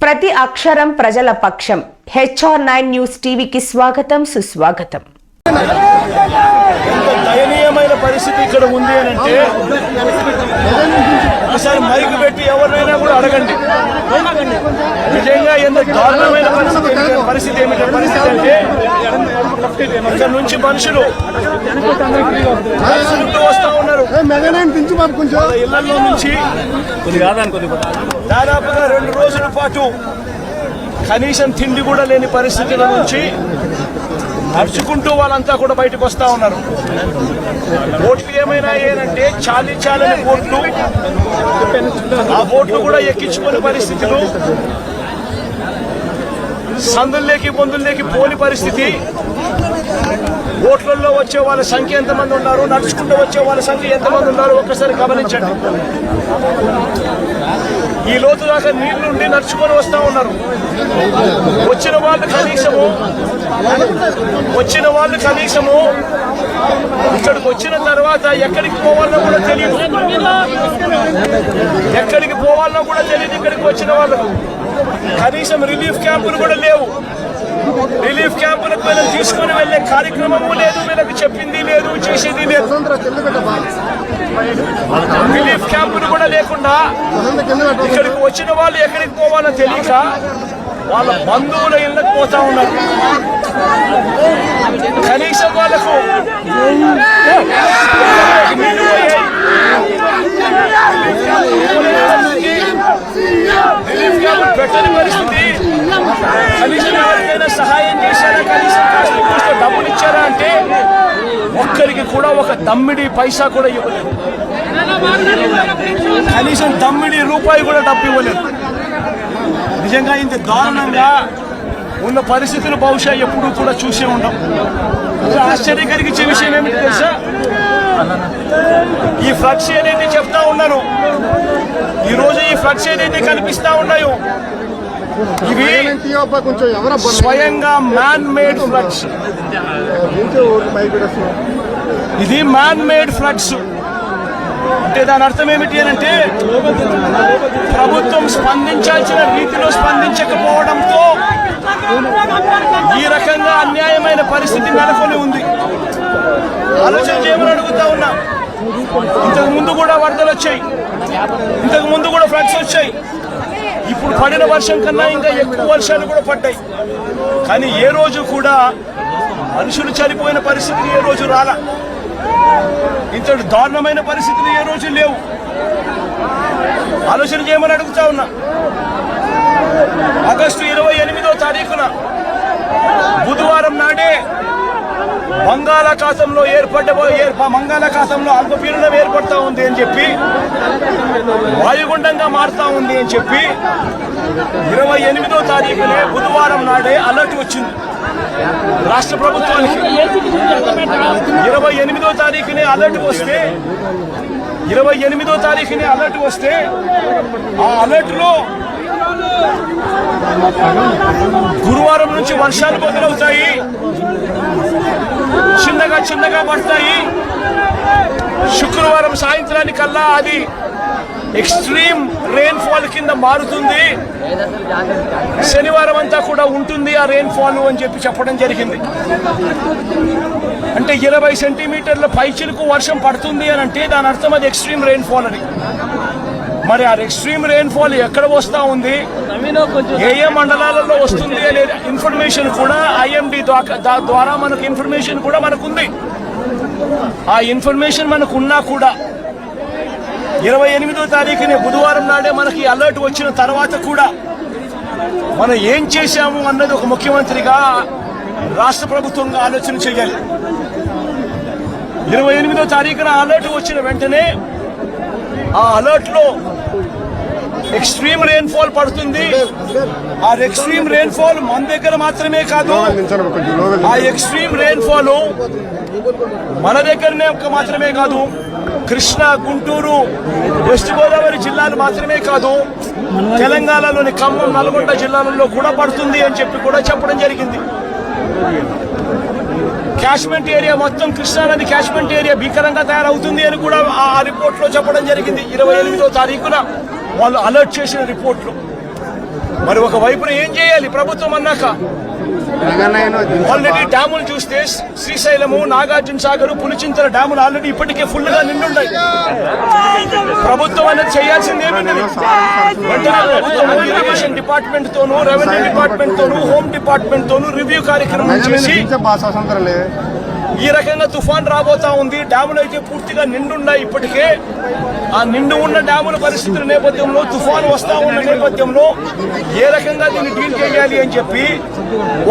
ప్రతి అక్షరం ప్రజల పక్షం. HR9 న్యూస్ టీవీకి స్వాగతం, సుస్వాగతం. ఎంత దయనీయమైన పరిస్థితి ఇక్కడ ఉంది అని అంటే ఒకసారి మైక్ పెట్టి ఎవరినైనా కూడా అడగండి. నిజంగా ఎంత దారుణమైన పరిస్థితి అంటే ఇక్కడ నుంచి మనుషులు వస్తా ఉన్నారు. ఇళ్లలో నుంచి దాదాపుగా 2 రోజుల పాటు కనీసం తిండి కూడా లేని పరిస్థితుల నుంచి నడుచుకుంటూ వాళ్ళంతా కూడా బయటకు వస్తా ఉన్నారు. ఓట్లు ఏమైనా ఏంటంటే చాలని ఓట్లు, ఆ ఓట్లు కూడా ఎక్కించుకునే పరిస్థితులు, సందుల్లోకి బొందుల్లోకి పోని పరిస్థితి. ఓట్లలో వచ్చే వాళ్ళ సంఖ్య ఎంతమంది ఉన్నారు, నడుచుకుంటూ వచ్చే వాళ్ళ సంఖ్య ఎంతమంది ఉన్నారు ఒక్కసారి గమనించండి. ఈ లోతు దాకా నీళ్లుండి నడుచుకొని వస్తా ఉన్నారు. వచ్చిన వాళ్ళు కనీసము ఇక్కడికి వచ్చిన తర్వాత ఎక్కడికి పోవాలన్నా కూడా తెలియదు. ఇక్కడికి వచ్చిన వాళ్ళకు కనీసం రిలీఫ్ క్యాంపులు కూడా లేవు. రిలీఫ్ క్యాంపులకు వీళ్ళని తీసుకుని వెళ్లే కార్యక్రమము లేదు, వీళ్ళకి చెప్పింది లేదు, చేసేది లేదు. రిలీఫ్ క్యాంపులు కూడా లేకుండా ఇక్కడికి వచ్చిన వాళ్ళు ఎక్కడికి పోవాలో తెలియక వాళ్ళ బంధువుల ఇళ్ళకి పోతా ఉన్నారు. కనీసం వాళ్ళకు రిలీఫ్ క్యాంపులు పెట్టని పరిస్థితి. కనీసం ఎవరికైనా సహాయం చేశారా, కనీసం కాస్త డబ్బులు ఇచ్చారా అంటే ఒక్కరికి కూడా ఒక దమ్మిడి పైసా కూడా ఇవ్వలేదు. కనీసం దమ్మిడి రూపాయి కూడా డబ్బు ఇవ్వలేదు. నిజంగా ఇంత దారుణంగా ఉన్న పరిస్థితులు బహుశా ఎప్పుడూ కూడా చూసే ఉంటాం. ఆశ్చర్యం కలిగించే విషయం ఏమిటి తెలుసా, ఈ ఫ్లడ్స్ ఏదైతే చెప్తా ఉన్నారు, ఈరోజు ఈ ఫ్లడ్స్ ఏదైతే కనిపిస్తా ఉన్నాయో ఇవి స్వయంగా మ్యాన్ మేడ్ ఫ్లడ్స్. ఇది మ్యాన్ మేడ్ ఫ్లడ్స్ అంటే దాని అర్థం ఏమిటి అని అంటే ప్రభుత్వం స్పందించాల్సిన రీతిలో స్పందించకపోవడంతో ఈ రకంగా అన్యాయమైన పరిస్థితి నెలకొని ఉంది. ఆలోచన చేయమని అడుగుతా ఉన్నా. ఇంతకు ముందు కూడా వరదలు వచ్చాయి, ఇంతకు ముందు కూడా ఫ్లడ్స్ వచ్చాయి. ఇప్పుడు పడిన వర్షం కన్నా ఇంకా ఎక్కువ వర్షాలు కూడా పడ్డాయి. కానీ ఏ రోజు కూడా మనుషులు చనిపోయిన పరిస్థితులు ఏ రోజు రాలా. ఇంతటి దారుణమైన పరిస్థితులు ఏ రోజు లేవు. ఆలోచన చేయమని అడుగుతా ఉన్నా. ఆగస్టు 28వ తారీఖున బుధవారం నాడే బంగాళాఖాతంలో అల్పపీడనం ఏర్పడతా ఉంది అని చెప్పి, వాయుగుండంగా మారుతా ఉంది అని చెప్పి 28వ తారీఖునే బుధవారం నాడే అలర్ట్ వచ్చింది రాష్ట్ర ప్రభుత్వానికి. 28వ తారీఖునే అలర్ట్ వస్తే ఆ అలర్ట్ లో గురువారం నుంచి వర్షాలు మొదలవుతాయి, చిన్నగా పడతాయి. శుక్రవారం సాయంత్రానికల్లా అది ఎక్స్ట్రీమ్ రెయిన్ ఫాల్ కింద మారుతుంది, శనివారం అంతా కూడా ఉంటుంది ఆ రెయిన్ ఫాల్ అని చెప్పడం జరిగింది. అంటే 20 సెంటీమీటర్ల పైచిలకు వర్షం పడుతుంది అని అంటే దాని అర్థం అది ఎక్స్ట్రీమ్ రెయిన్ ఫాల్ అని. మరి ఆ ఎక్స్ట్రీమ్ రెయిన్ ఫాల్ ఎక్కడ వస్తూ ఉంది, ఏ మండలాలలో వస్తుంది అనే ఇన్ఫర్మేషన్ కూడా IMD ద్వారా మనకు ఇన్ఫర్మేషన్ కూడా మనకుంది. ఆ ఇన్ఫర్మేషన్ మనకున్నా కూడా 28వ తారీఖునే బుధవారం నాడే మనకి అలర్ట్ వచ్చిన తర్వాత కూడా మనం ఏం చేశాము అన్నది ఒక ముఖ్యమంత్రిగా రాష్ట్ర ప్రభుత్వంగా ఆలోచన చేయాలి. 28వ తారీఖున అలర్ట్ వచ్చిన వెంటనే ఆ అలర్ట్ లో ఎక్స్ట్రీమ్ రెయిన్ ఫాల్ పడుతుంది. ఆ ఎక్స్ట్రీమ్ రెయిన్ ఫాల్ మన దగ్గర మాత్రమే కాదు, ఆ ఎక్స్ట్రీమ్ రెయిన్ ఫాల్ మన దగ్గరనే మాత్రమే కాదు, కృష్ణా, గుంటూరు, వెస్ట్ గోదావరి జిల్లాలు మాత్రమే కాదు, తెలంగాణలోని ఖమ్మం, నల్గొండ జిల్లాలలో కూడా పడుతుంది అని చెప్పడం జరిగింది. క్యాష్మెంట్ ఏరియా మొత్తం కృష్ణానది క్యాష్మెంట్ ఏరియా భీకరంగా తయారవుతుంది అని కూడా ఆ రిపోర్ట్లో చెప్పడం జరిగింది. 28వ తారీఖున వాళ్ళు అలర్ట్ చేసిన రిపోర్ట్లు. మరి ఒక వైపున ఏం చేయాలి ప్రభుత్వం అన్నాక? ఆల్రెడీ డ్యాములు చూస్తే శ్రీశైలము, నాగార్జున సాగర్, పులిచింతల డ్యాములు ఆల్రెడీ ఇప్పటికే ఫుల్ గా నిండున్నాయి. ప్రభుత్వం అనేది చేయాల్సిందేమి? ప్రభుత్వం ఇరిగేషన్ డిపార్ట్మెంట్ తోనూ, రెవెన్యూ డిపార్ట్మెంట్ తోనూ, హోమ్ డిపార్ట్మెంట్ తోనూ రివ్యూ కార్యక్రమం చేసి ఈ రకంగా తుఫాన్ రాబోతా ఉంది. డ్యాములు అయితే పూర్తిగా నిండున్నాయి ఇప్పటికే. ఆ నిండు ఉన్న డ్యాముల పరిస్థితుల నేపథ్యంలో, తుఫాను వస్తా ఉన్న నేపథ్యంలో ఏ రకంగా దీన్ని డీల్ చేయాలి అని చెప్పి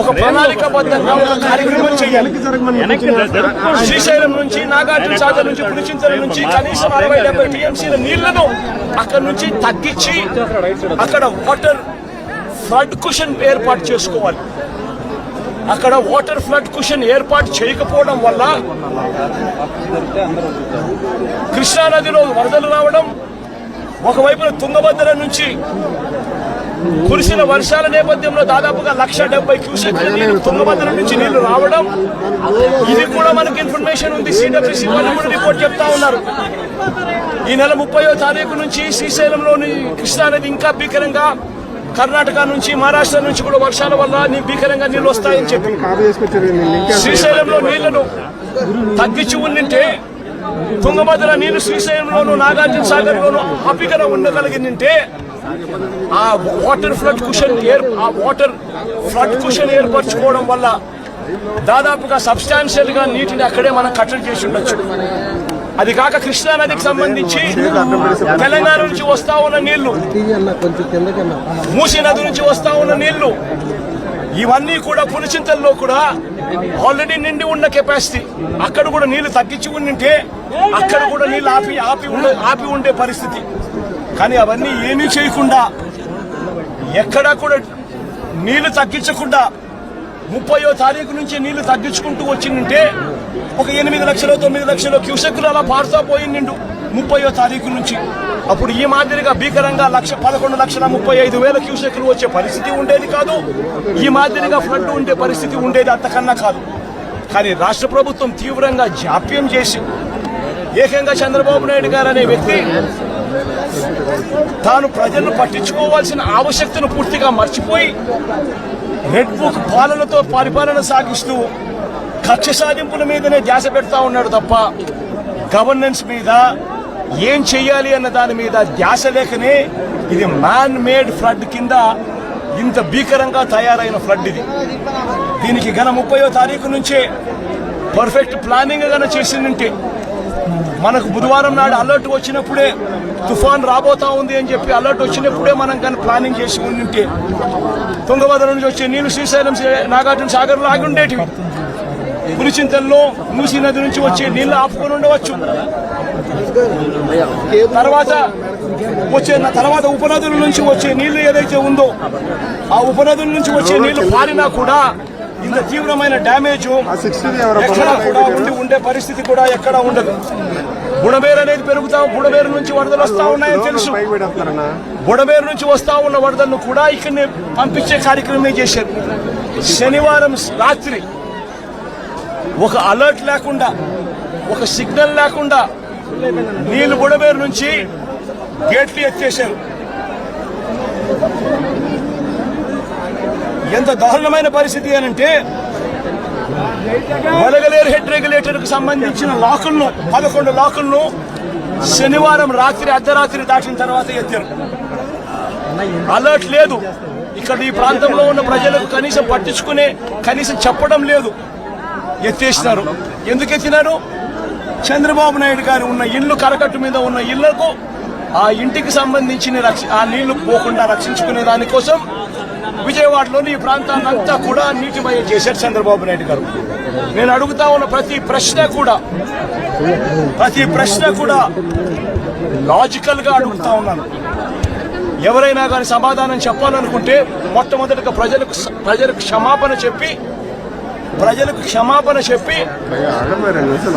ఒక ప్రణాళికాబద్ధంగా ఒక కార్యక్రమం చేయాలి. శ్రీశైలం నుంచి, నాగార్జున సాగర్ నుంచి, పులిచింతల నుంచి కనీసం 60-70 టీఎంసీల నీళ్లను అక్కడ నుంచి తగ్గించి అక్కడ వాటర్ ఫ్లడ్ కుషన్ ఏర్పాటు చేసుకోవాలి. అక్కడ వాటర్ ఫ్లడ్ కుషన్ ఏర్పాటు చేయకపోవడం వల్ల కృష్ణానదిలో వరదలు రావడం, ఒకవైపున తుంగభద్ర నుంచి కురిసిన వర్షాల నేపథ్యంలో దాదాపుగా 170 క్యూసెక్ల నీళ్లు తుంగభద్ర నుంచి నీళ్లు రావడం, ఇది కూడా మనకి ఇన్ఫర్మేషన్ ఉంది. సిడబ్ల్యూసీ వాళ్ళు కూడా రిపోర్ట్ చెప్తా ఉన్నారు. ఈ నెల 30వ తారీఖు నుంచి శ్రీశైలంలోని కృష్ణానది ఇంకా భీకరంగా, కర్ణాటక నుంచి, మహారాష్ట్ర నుంచి కూడా వర్షాల వల్ల భీకరంగా నీళ్లు వస్తాయని చెప్పి శ్రీశైలంలో నీళ్లను తగ్గించి ఉండింటే, తుంగభద్ర నీళ్లు శ్రీశైలంలోను, నాగార్జున సాగర్ లోను ఆపికన ఉండగలిగిందంటే ఆ వాటర్ ఫ్లడ్ కుషన్ ఏర్పరచుకోవడం వల్ల దాదాపుగా సబ్స్టాన్షియల్ గా నీటిని అక్కడే మనం కట్టడి చేసి ఉండొచ్చు. అది కాక కృష్ణానదికి సంబంధించి తెలంగాణ నుంచి వస్తా ఉన్న నీళ్లు, మూసీ నది నుంచి వస్తా ఉన్న నీళ్లు, ఇవన్నీ కూడా పులిచింతల్లో కూడా ఆల్రెడీ నిండి ఉన్న కెపాసిటీ. అక్కడ కూడా నీళ్లు తగ్గించి ఉండింటే అక్కడ కూడా నీళ్లు ఆపి ఉండే పరిస్థితి. కానీ అవన్నీ ఏమీ చేయకుండా, ఎక్కడా కూడా నీళ్లు తగ్గించకుండా 30వ తారీఖు నుంచి నీళ్లు తగ్గించుకుంటూ వచ్చిందంటే ఒక 8 లక్షలు 9 లక్షలు క్యూసెక్కులు అలా పారుతా పోయిండు 30వ తారీఖు నుంచి. అప్పుడు ఈ మాదిరిగా భీకరంగా 11,35,000 క్యూసెక్కులు వచ్చే పరిస్థితి ఉండేది కాదు. ఈ మాదిరిగా ఫ్లడ్ ఉండే పరిస్థితి ఉండేది అంతకన్నా కాదు. కానీ రాష్ట్ర ప్రభుత్వం తీవ్రంగా జాప్యం చేసి, ఏకంగా చంద్రబాబు నాయుడు గారు అనే వ్యక్తి తాను ప్రజలను పట్టించుకోవాల్సిన ఆవశ్యకతను పూర్తిగా మర్చిపోయి రెడ్ బుక్ పాలనతో పరిపాలన సాగిస్తూ కక్ష సాధింపుల మీదనే ధ్యాస పెడతా ఉన్నాడు తప్ప గవర్నెన్స్ మీద, ఏం చెయ్యాలి అన్న దాని మీద ధ్యాస లేకనే ఇది మ్యాన్ మేడ్ ఫ్లడ్ కింద ఇంత భీకరంగా తయారైన ఫ్లడ్ ఇది. దీనికి గన 30వ తారీఖు నుంచే పర్ఫెక్ట్ ప్లానింగ్ గన చేసిందంటే, మనకు బుధవారం నాడు అలర్ట్ వచ్చినప్పుడే తుఫాన్ రాబోతా ఉంది అని చెప్పి అలర్ట్ వచ్చినప్పుడే మనం కానీ ప్లానింగ్ చేసి ఉంటే తుంగభద్ర నుంచి వచ్చే నీళ్లు శ్రీశైలం, నాగార్జున సాగర్లో ఆగి ఉండేటివి. పులిచింతల్లో మూసీ నది నుంచి వచ్చే నీళ్లు ఆపుకొని ఉండవచ్చు. తర్వాత ఉపనదుల నుంచి వచ్చే నీళ్లు ఏదైతే ఉందో, ఆ ఉపనదుల నుంచి వచ్చే నీళ్లు పారినా కూడా ఇంత తీవ్రమైన డ్యామేజ్ ఎక్కడా కూడా ఉండే పరిస్థితి కూడా ఎక్కడా ఉండదు. బుడమేరు అనేది బుడమేరు నుంచి వరదలు వస్తా ఉన్నాయని తెలుసు. బుడమేరు నుంచి వస్తా ఉన్న వరదలను కూడా ఇక్కడనే పంపించే కార్యక్రమమే చేశారు. శనివారం రాత్రి ఒక అలర్ట్ లేకుండా, ఒక సిగ్నల్ లేకుండా నీళ్లు బుడమేరు నుంచి గేట్లు ఎత్తేశారు. ఎంత దారుణమైన పరిస్థితి అనంటే, వెలగలేరు హెడ్ రెగ్యులేటర్ కు సంబంధించిన లాకులను 11 లాకులను శనివారం రాత్రి అర్ధరాత్రి దాటిన తర్వాత ఎత్తారు. అలర్ట్ లేదు. ఇక్కడ ఈ ప్రాంతంలో ఉన్న ప్రజలకు కనీసం కనీసం చెప్పడం లేదు. ఎత్తేసినారు. ఎందుకు ఎత్తినారు? చంద్రబాబు నాయుడు గారు ఉన్న ఇల్లు, కరకట్టు మీద ఉన్న ఇళ్లకు ఆ ఇంటికి సంబంధించిన ఆ నీళ్లు పోకుండా రక్షించుకునే దానికోసం విజయవాడలోని ఈ ప్రాంతాన్నంతా కూడా నీటిమయం చేశారు చంద్రబాబు నాయుడు గారు. నేను అడుగుతా ఉన్న ప్రతి ప్రశ్న కూడా లాజికల్ గా అడుగుతా ఉన్నాను. ఎవరైనా కానీ సమాధానం చెప్పాలనుకుంటే మొట్టమొదటిగా ప్రజలకు క్షమాపణ చెప్పి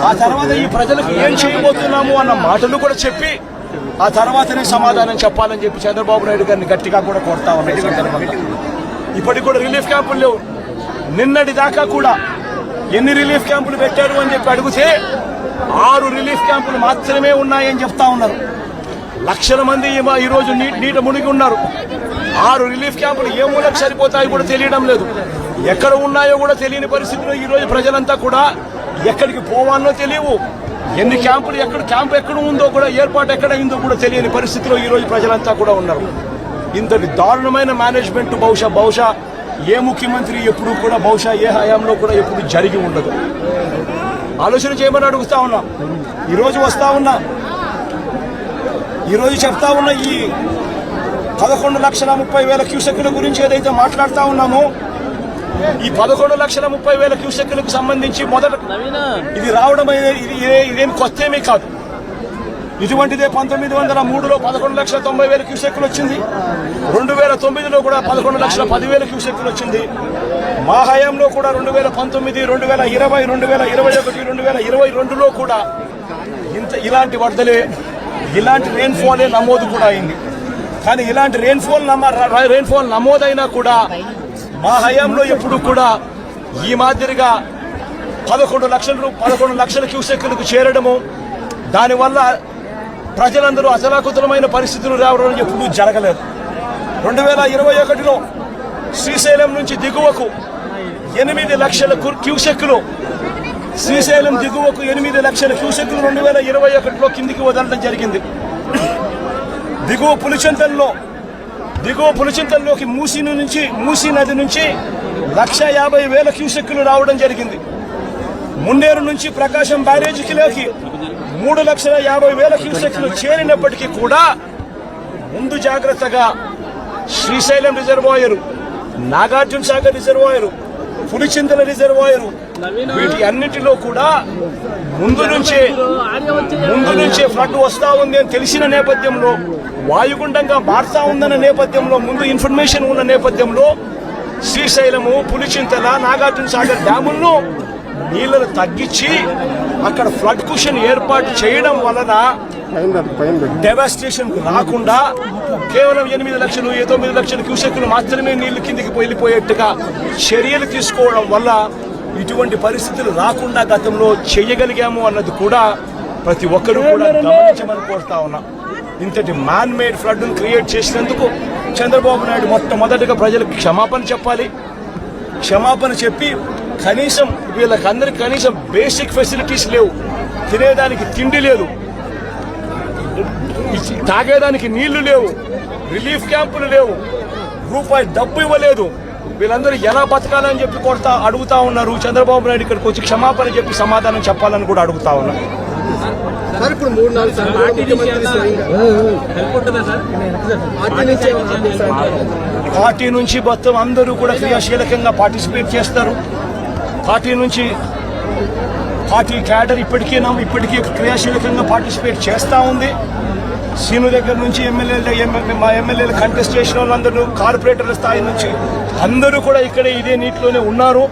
ఆ తర్వాత ఈ ప్రజలకు ఏం చేయబోతున్నాము అన్న మాటలు కూడా చెప్పి ఆ తర్వాతనే సమాధానం చెప్పాలని చెప్పి చంద్రబాబు నాయుడు గారిని గట్టిగా కూడా కొడతా ఉన్నాయి. ఇప్పటికి కూడా రిలీఫ్ క్యాంపులు లేవు. నిన్నటి దాకా కూడా ఎన్ని రిలీఫ్ క్యాంపులు పెట్టారు అని చెప్పి అడిగితే 6 రిలీఫ్ క్యాంపులు మాత్రమే ఉన్నాయని చెప్తా ఉన్నారు. లక్షల మంది ఈరోజు నీట మునిగి ఉన్నారు. 6 రిలీఫ్ క్యాంపులు ఏ మూలకు సరిపోతాయో కూడా తెలియడం లేదు. ఎక్కడ ఉన్నాయో కూడా తెలియని పరిస్థితిలో ఈరోజు ప్రజలంతా కూడా ఎక్కడికి పోవాలో తెలియవు. ఎన్ని క్యాంపులు క్యాంప్ ఎక్కడ ఉందో కూడా ఏర్పాటు ఎక్కడ అయిందో కూడా తెలియని పరిస్థితిలో ఈరోజు ప్రజలంతా కూడా ఉన్నారు. ఇంతటి దారుణమైన మేనేజ్మెంట్ బహుశా ఏ ముఖ్యమంత్రి ఎప్పుడు కూడా బహుశా ఏ హయాంలో కూడా ఎప్పుడు జరిగి ఉండదు. ఆలోచన చేయమని అడుగుతా ఉన్నా. ఈరోజు వస్తా ఉన్నా, ఈరోజు చెప్తా ఉన్న ఈ 11,30,000 క్యూసెక్కుల గురించి ఏదైతే మాట్లాడుతూ ఉన్నామో, ఈ 11,30,000 క్యూసెక్కులకు సంబంధించి మొదట ఇది రావడం ఇదేమి కొత్త ఏమీ కాదు. ఇటువంటిదే 1903లో 11,90,000 క్యూసెక్కులు వచ్చింది. 2009లో కూడా 11,10,000 క్యూసెక్కులు వచ్చింది. మా హయాంలో కూడా 2019, 2020, 2021, 2022లో కూడా ఇలాంటి వరదలే, ఇలాంటి రెయిన్ఫాలే నమోదు కూడా అయింది. కానీ ఇలాంటి రెయిన్ఫాల్ నమోదైనా కూడా మా హయాంలో ఎప్పుడు కూడా ఈ మాదిరిగా 11 లక్షల క్యూసెక్కులకు చేరడము, దానివల్ల ప్రజలందరూ అతలాకుతలమైన పరిస్థితులు రావడం ఎప్పుడూ జరగలేదు. 2021లో శ్రీశైలం నుంచి దిగువకు 8 లక్షల క్యూసెక్కులు, శ్రీశైలం దిగువకు 8 లక్షల క్యూసెక్కులు 2021లో కిందికి వదలడం జరిగింది. దిగువ పులిచింతల్లోకి మూసీ నది నుంచి 1,50,000 క్యూసెక్కులు రావడం జరిగింది. మున్నేరు నుంచి ప్రకాశం బ్యారేజీలోకి 3,50,000 క్యూసెక్కులు చేరినప్పటికీ కూడా ముందు జాగ్రత్తగా Srisailam reservoir, Nagarjuna Sagar reservoir, Pulichintala reservoir, వీటి అన్నిటిలో కూడా ముందు నుంచే ఫ్లడ్ వస్తా ఉంది అని తెలిసిన నేపథ్యంలో, వాయుగుండంగా మారుతా ఉందన్న నేపథ్యంలో, ముందు ఇన్ఫర్మేషన్ ఉన్న నేపథ్యంలో శ్రీశైలము, పులిచింతల, నాగార్జున సాగర్ డ్యాములను నీళ్లను తగ్గించి అక్కడ ఫ్లడ్ కుషన్ ఏర్పాటు చేయడం వలన డెవాస్టేషన్ రాకుండా కేవలం 8 లక్షలు 9 లక్షల క్యూసెక్కులు మాత్రమే నీళ్లు కిందికి వెళ్ళిపోయేట్టుగా చర్యలు తీసుకోవడం వల్ల ఇటువంటి పరిస్థితులు రాకుండా గతంలో చేయగలిగాము అన్నది కూడా ప్రతి ఒక్కరూ కూడా గమనించమని కోరుతా ఉన్నా. ఇంతటి మ్యాన్ మేడ్ ఫ్లడ్ క్రియేట్ చేసినందుకు చంద్రబాబు నాయుడు మొట్టమొదటిగా ప్రజలకు క్షమాపణ చెప్పాలి. క్షమాపణ చెప్పి కనీసం వీళ్ళకందరికి కనీసం బేసిక్ ఫెసిలిటీస్ లేవు, తినేదానికి తిండి లేదు, తాగేదానికి నీళ్లు లేవు, రిలీఫ్ క్యాంపులు లేవు, రూపాయి డబ్బు ఇవ్వలేదు. వీళ్ళందరూ ఎలా బతకాలని చెప్పి అడుగుతా ఉన్నారు. చంద్రబాబు నాయుడు ఇక్కడికి వచ్చి క్షమాపణ చెప్పి సమాధానం చెప్పాలని కూడా అడుగుతా ఉన్నారు. పార్టీ నుంచి మొత్తం అందరూ కూడా క్రియాశీలకంగా పార్టిసిపేట్ చేస్తారు. పార్టీ క్యాడర్ ఇప్పటికీ క్రియాశీలకంగా పార్టిసిపేట్ చేస్తూ ఉంది. సీను దగ్గర నుంచి ఎమ్మెల్యేలు కంటెస్ట్ చేసిన వాళ్ళందరూ, కార్పొరేటర్ల స్థాయి నుంచి అందరూ కూడా ఇక్కడే ఇదే నీటిలోనే ఉన్నారు.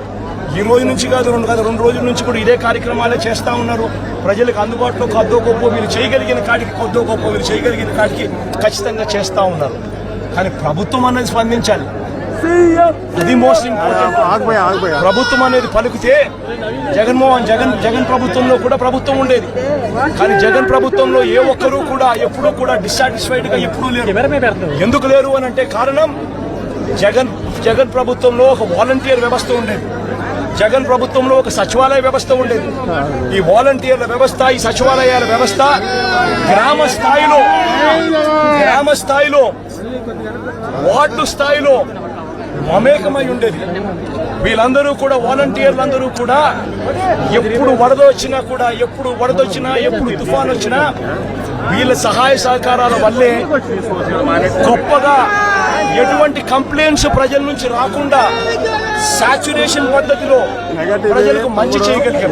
ఈ రోజు నుంచి కాదు, 2 రోజుల నుంచి కూడా ఇదే కార్యక్రమాలే చేస్తూ ఉన్నారు. ప్రజలకు అందుబాటులో కొద్దో గొప్ప వీళ్ళు చేయగలిగిన కాడికి ఖచ్చితంగా చేస్తూ ఉన్నారు. కానీ ప్రభుత్వం అనేది స్పందించాలి. అది మోస్ట్ ఇంపార్టెంట్. ప్రభుత్వం అనేది పలికితే జగన్ ప్రభుత్వంలో కూడా ప్రభుత్వం ఉండేది. కానీ జగన్ ప్రభుత్వంలో ఏ ఒక్కరూ కూడా ఎప్పుడూ కూడా డిస్సాటిస్ఫైడ్ గా ఎప్పుడూ లేరు. ఎందుకు లేరు అని అంటే కారణం, జగన్ ప్రభుత్వంలో ఒక వాలంటీర్ వ్యవస్థ ఉండేది. జగన్ ప్రభుత్వంలో ఒక సచివాలయ వ్యవస్థ ఉండేది. ఈ వాలంటీర్ల వ్యవస్థ, ఈ సచివాలయాల వ్యవస్థ గ్రామ స్థాయిలో వార్డు స్థాయిలో మమేకమై ఉండేది. వీళ్ళందరూ కూడా వాలంటీర్లందరూ కూడా ఎప్పుడు వరద వచ్చినా, ఎప్పుడు తుఫాన్ వచ్చినా వీళ్ళ సహాయ సహకారాల వల్లే గొప్పగా ఎటువంటి కంప్లైంట్స్ ప్రజల నుంచి రాకుండా సాచురేషన్ పద్ధతిలో ప్రజలకు మంచి చేయగలిగాం.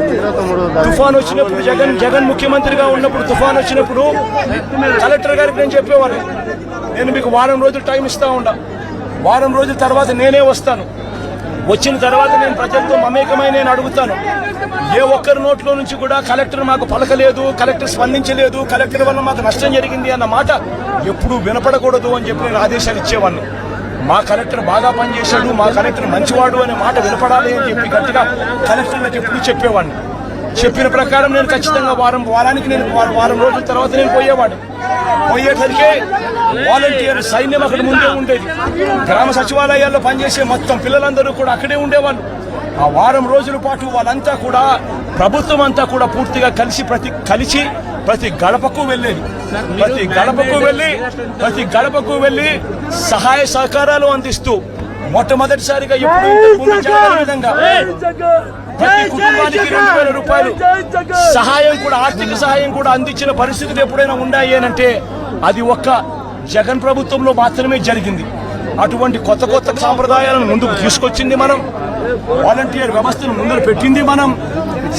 తుఫాన్ వచ్చినప్పుడు జగన్ ముఖ్యమంత్రిగా ఉన్నప్పుడు తుఫాన్ వచ్చినప్పుడు కలెక్టర్ గారికి నేను చెప్పేవాడిని, నేను మీకు వారం రోజులు టైం ఇస్తా ఉండా, వారం రోజుల తర్వాత నేనే వస్తాను, వచ్చిన తర్వాత నేను ప్రజలతో మమేకమై నేను అడుగుతాను. ఏ ఒక్కరి నోట్లో నుంచి కూడా కలెక్టర్ మాకు పలకలేదు, కలెక్టర్ స్పందించలేదు, కలెక్టర్ వల్ల మాకు నష్టం జరిగింది అన్న మాట ఎప్పుడూ వినపడకూడదు అని చెప్పి నేను ఆదేశాలు ఇచ్చేవాడిని. మా కలెక్టర్ బాగా పనిచేశాడు, మా కలెక్టర్ మంచివాడు అనే మాట వినపడాలి అని చెప్పి గట్టిగా కలెక్టర్లకు ఎప్పుడు చెప్పేవాడిని. చెప్పిన ప్రకారం నేను ఖచ్చితంగా వారం రోజుల తర్వాత నేను పోయేసరికి వాలంటీర్ సైన్యం అక్కడ ముందే ఉండేది. గ్రామ సచివాలయాల్లో పనిచేసే మొత్తం పిల్లలందరూ కూడా అక్కడే ఉండేవాళ్ళు. ఆ వారం రోజుల పాటు వాళ్ళంతా కూడా ప్రభుత్వం అంతా కూడా పూర్తిగా కలిసి ప్రతి గడపకు వెళ్ళేది. ప్రతి గడపకు వెళ్ళి సహాయ సహకారాలు అందిస్తూ మొట్టమొదటిసారిగా ఎప్పుడు విధంగా ప్రతి కుటుంబానికి 2000 రూపాయలు సహాయం కూడా, ఆర్థిక సహాయం కూడా అందించిన పరిస్థితులు ఎప్పుడైనా ఉన్నాయి అంటే అది ఒక్క జగన్ ప్రభుత్వంలో మాత్రమే జరిగింది. అటువంటి కొత్త సాంప్రదాయాలను ముందుకు తీసుకొచ్చింది మనం. వాలంటీర్ వ్యవస్థను ముందు పెట్టింది మనం.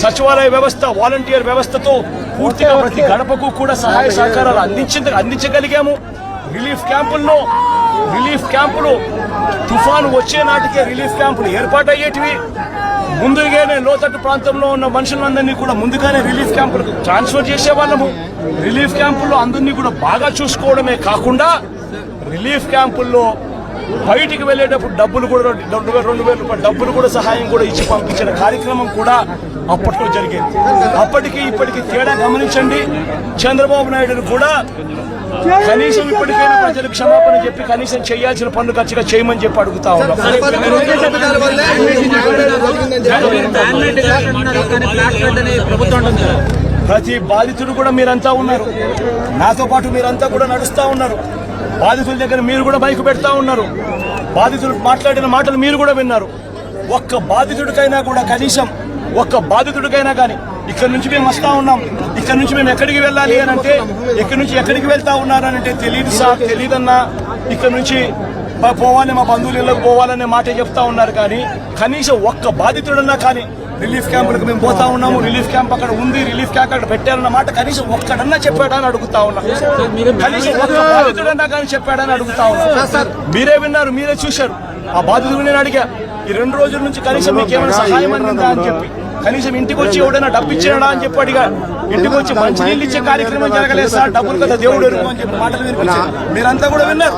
సచివాలయ వ్యవస్థ వాలంటీర్ వ్యవస్థతో పూర్తిగా ప్రతి గడపకు కూడా సహాయ సహకారాలు అందించగలిగాము. రిలీఫ్ క్యాంపులు తుఫాను వచ్చే నాటికే రిలీఫ్ క్యాంపులు ఏర్పాటయ్యేటివి. ముందుగానే లోతట్టు ప్రాంతంలో ఉన్న మనుషులందరినీ కూడా ముందుగానే రిలీఫ్ క్యాంపులకు ట్రాన్స్ఫర్ చేసేవాళ్ళము. రిలీఫ్ క్యాంపుల్లో అందరినీ కూడా బాగా చూసుకోవడమే కాకుండా రిలీఫ్ క్యాంపుల్లో బయటికి వెళ్ళేటప్పుడు డబ్బులు కూడా 2000 రూపాయలు డబ్బులు కూడా సహాయం కూడా ఇచ్చి పంపించిన కార్యక్రమం కూడా అప్పట్లో జరిగేది. అప్పటికి ఇప్పటికి తేడా గమనించండి. చంద్రబాబు నాయుడును కూడా కనీసం ఇప్పటికైనా ప్రజలకు క్షమాపణ చెప్పి కనీసం చేయాల్సిన పనులు ఖచ్చితంగా చేయమని చెప్పి అడుగుతా ఉన్నాం. ప్రతి బాధితుడు కూడా మీరంతా ఉన్నారు, నాతో పాటు మీరంతా కూడా నడుస్తా ఉన్నారు. బాధితుల దగ్గర మీరు కూడా బైక్ పెడతా ఉన్నారు. బాధితులు మాట్లాడిన మాటలు మీరు కూడా విన్నారు. ఒక్క బాధితుడికైనా కానీ ఇక్కడ నుంచి మేము వస్తా ఉన్నాం, ఇక్కడ నుంచి మేము ఎక్కడికి వెళ్ళాలి అని అంటే, ఇక్కడ నుంచి ఎక్కడికి వెళ్తా ఉన్నారనంటే తెలియదు సార్, తెలియదన్నా, ఇక్కడ నుంచి పోవాలి, మా బంధువులు ఇళ్ళకి పోవాలనే మాట చెప్తా ఉన్నారు. కానీ కనీసం ఒక్క బాధితుడన్నా కానీ రిలీఫ్ క్యాంపులకు మేము పోతా ఉన్నాము, రిలీఫ్ క్యాంప్ అక్కడ ఉంది, రిలీఫ్ క్యాంప్ అక్కడ పెట్టారన్న మాట కనీసం ఒక్కడన్నా చెప్పాడని అడుగుతా ఉన్నాం. కనీసం ఒక్క బాధితుడన్నా కానీ చెప్పాడని అడుగుతా ఉన్నాం. మీరే విన్నారు, మీరే చూశారు. ఆ బాధితుడు నేను అడిగా, ఈ 2 రోజుల నుంచి కనీసం మీకు ఏమైనా సహాయం అందిందా అని చెప్పి, కనీసం ఇంటికి వచ్చి ఎవడైనా డబ్బు ఇచ్చాడా అని చెప్పి అడిగా. ఇంటికి వచ్చి మంచి నీళ్ళు ఇచ్చే కార్యక్రమం జరగలేదు సార్, డబ్బులు కదా దేవుడు ఎరుగు అని చెప్పి మాటలు వినిపించారు. మీరంతా కూడా విన్నారు.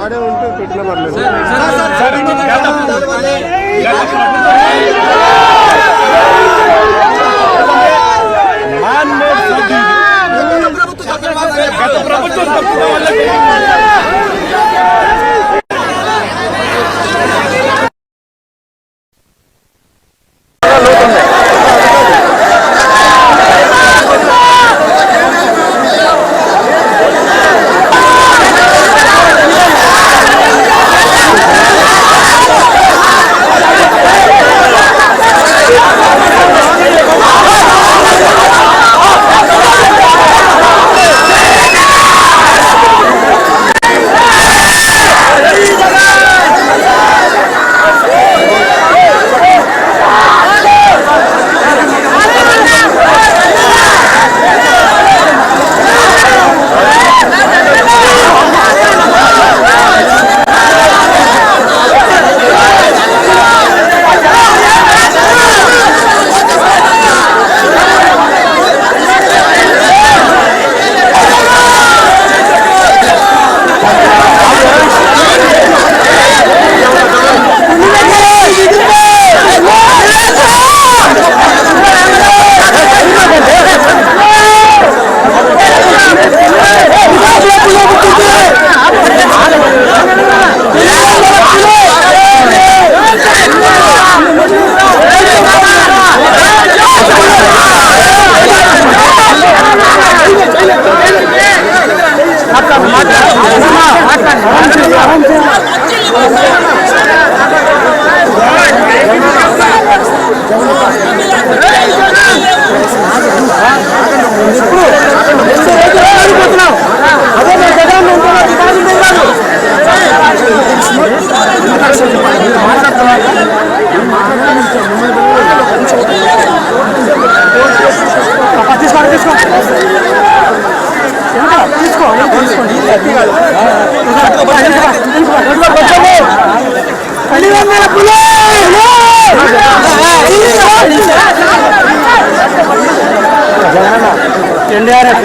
NDRF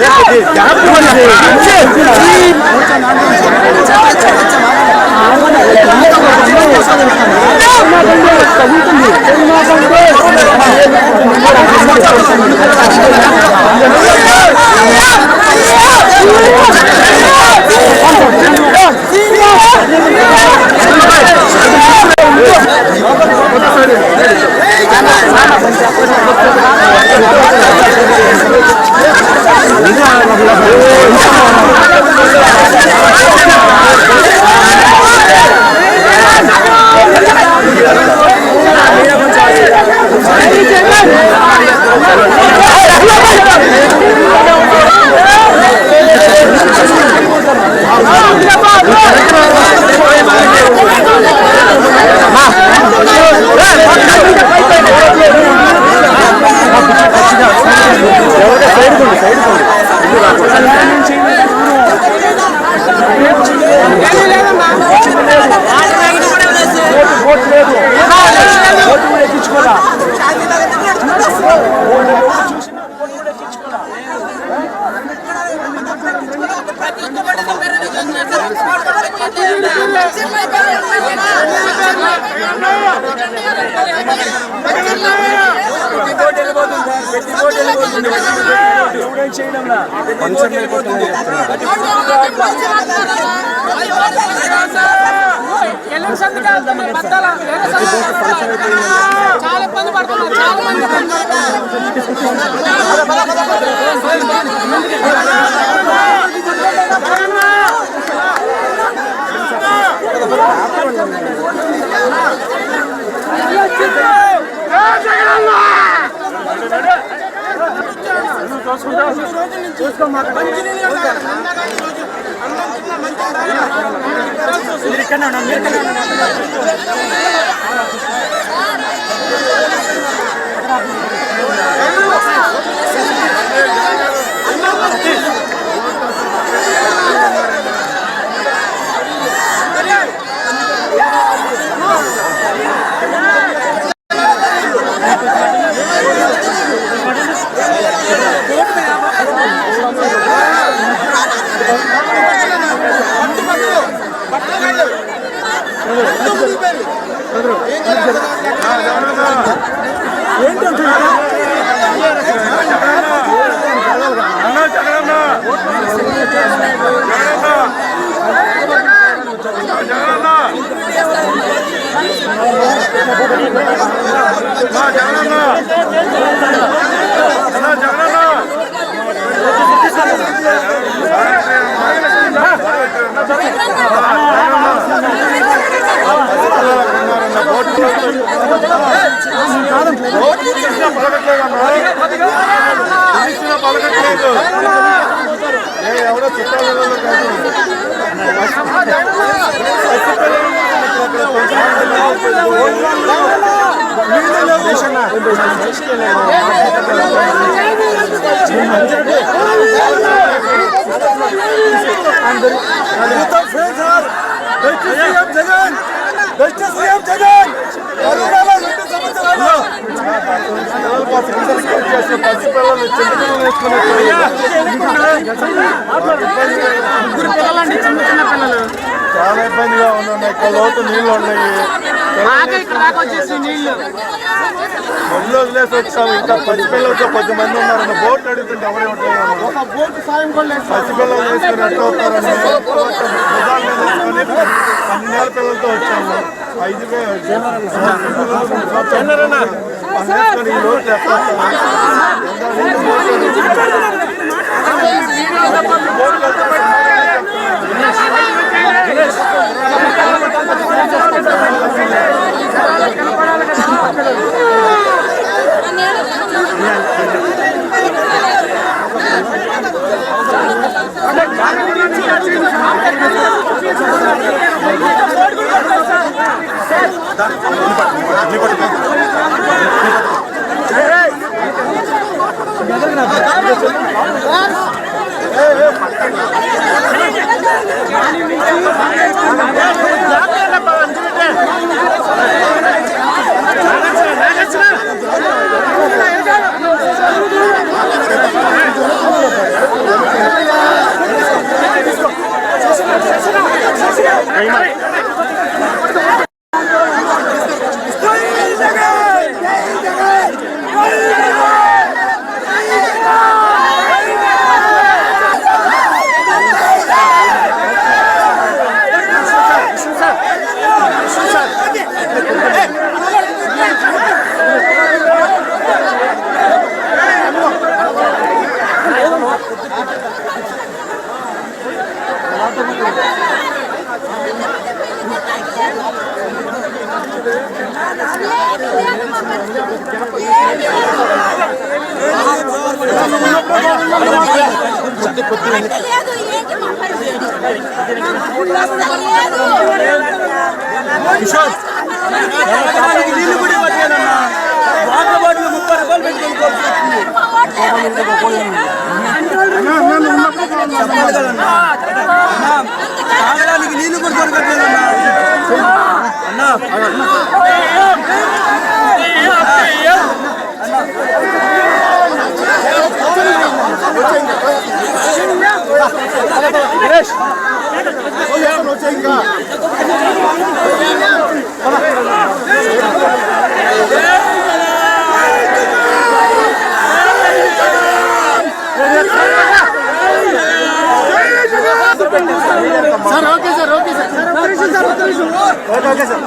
చాలా ఇబ్బంది పడుతున్నారు. చాలా మంది చాలా ఇబ్బందిగా ఉన్నాయి. ఇక్కడ లోతు నీళ్ళు ఉన్నాయి. ఒళ్ళు వదిలేసి వచ్చాము. ఇంకా పసిపిల్లలతో కొద్దిమంది ఉన్నారన్న బోట్ అడుగుతుంటే ఎవరే ఉంటారు. పసిపిల్లలు వేసుకుని ఎట్లా వస్తారని అన్ని పిల్లలతో వచ్చాము. 5,000 వేసుకొని ఈ లోటు ఎట్లా నీళ్ళు కూడా ఇవ్వట్లేదన్నా. వాటర్ బాటిల్ 30 రూపాయలు పెట్టుకొని తాగడానికి నీళ్ళు కూడా దొరకట్లేదన్నా. అన్నా sir okay sir okay sir okay sir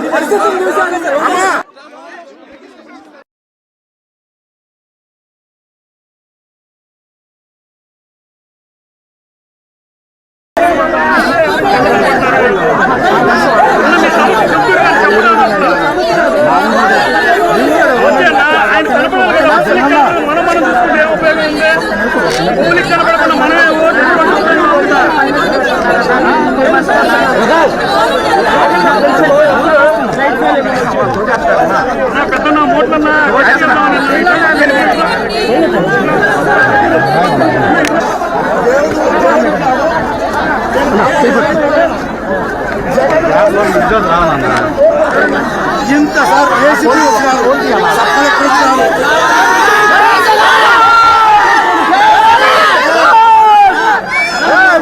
ఇంత సార్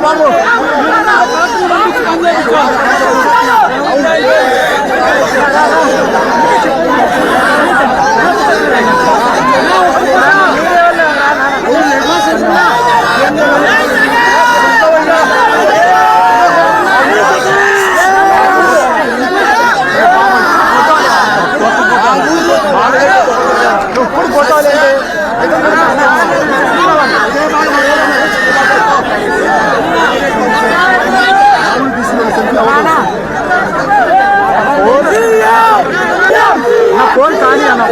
బాబు ఫోన్ కానీ అన్న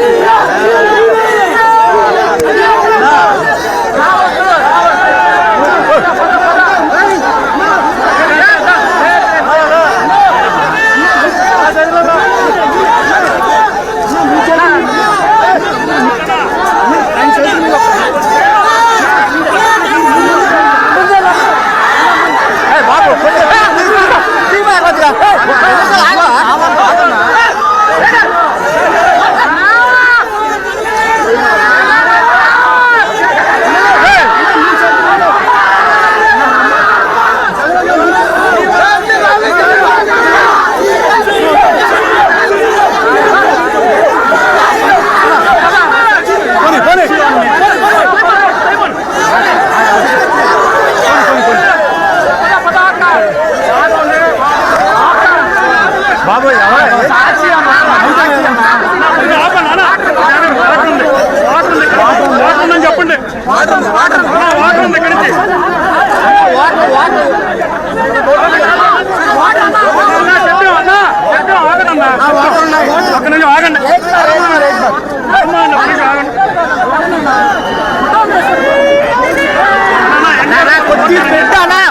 బాబోయ్ చెప్పండి వాటర్ ఉంది ఇక్కడి నుంచి ఆగండి ఆగండి పెట్టానా